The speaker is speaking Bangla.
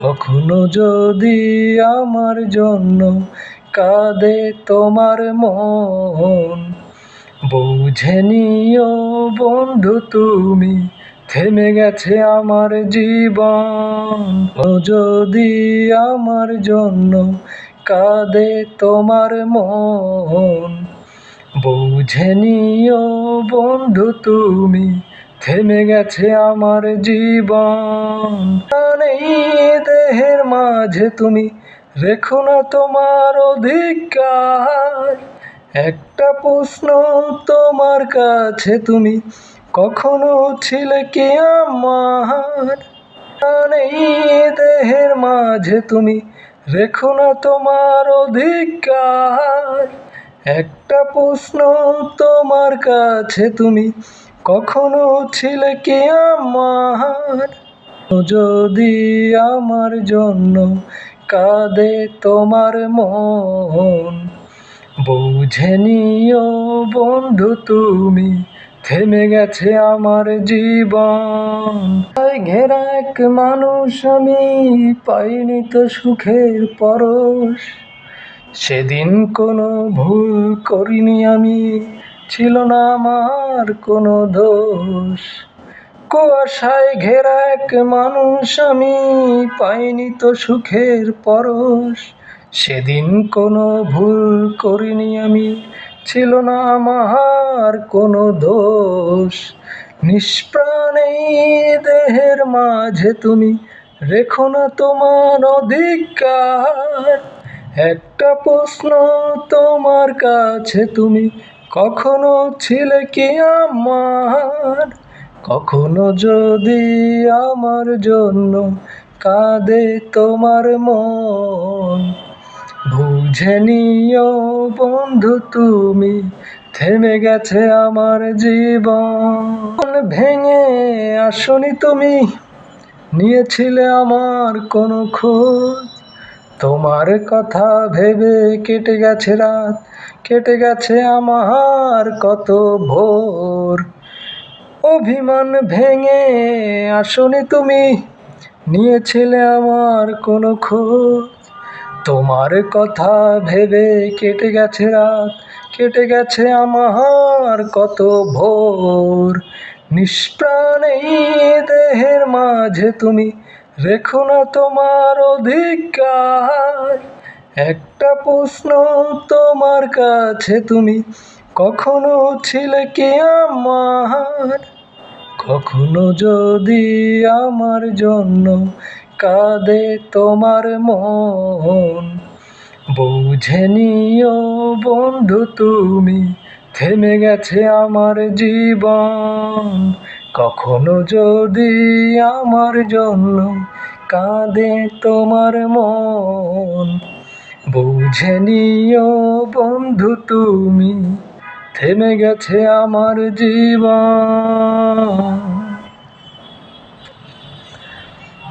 কখনো যদি আমার জন্য কাঁদে তোমার মন, বুঝে নিও বন্ধু তুমি, থেমে গেছে আমার জীবন। ও যদি আমার জন্য কাঁদে তোমার মন, বুঝে নিও বন্ধু তুমি, থেমে গেছে আমার জীবন। এই দেহের মাঝে তুমি রেখো না তোমার অধিকার। একটা প্রশ্ন তোমার কাছে, তুমি কখনো ছিলে কি আমার? এই দেহের মাঝে তুমি রেখো না তোমার অধিকার। একটা প্রশ্ন তোমার কাছে, তুমি কখনো ছিলে কি আমার? যদি আমার জন্য কাঁদে তোমার মন, বুঝে নিও বন্ধু তুমি, থেমে গেছে আমার জীবন। ঘেরা এক মানুষ আমি, পাইনি তো সুখের পরশ। সেদিন কোনো ভুল করিনি আমি, ছিল না আমার কোনো দোষ। কুয়াশায় ঘেরা এক মানুষ আমি, পাইনি তো সুখের পরশ। সেদিন কোনো ভুল করিনি আমি, ছিল না আমার কোনো দোষ। নিষ্প্রাণ এই দেহের মাঝে তুমি রেখো না তোমার অধিকার। একটা প্রশ্ন তোমার কাছে, তুমি কখনো ছিলে কি আমার? কখনো যদি আমার জন্য কাঁদে তোমার মন, বুঝে নিও বন্ধু তুমি, থেমে গেছে আমার জীবন। ভেঙে আসনি তুমি, নিয়েছিলে আমার কোনো খোঁজ। তোমার কথা ভেবে কেটে গেছে রাত, কেটে গেছে আমার কত ভোর। অভিমান ভেঙে আসনি তুমি, নিয়েছিলে আমার কোনো খোঁজ। তোমার কথা ভেবে কেটে গেছে রাত, কেটে গেছে আমার কত ভোর। নিষ্প্রাণ এই দেহের মাঝে তুমি রেখো না তোমার অধিকার। একটা প্রশ্ন তোমার কাছে, তুমি কখনো ছিলে কি আমার? কখনো যদি আমার জন্য কাঁদে তোমার মন, বুঝে নিও বন্ধু তুমি, থেমে গেছে আমার জীবন। কখনো যদি আমার জন্য কাঁদে তোমার মন, বুঝে নিও বন্ধু তুমি, থেমে গেছে আমার জীবন।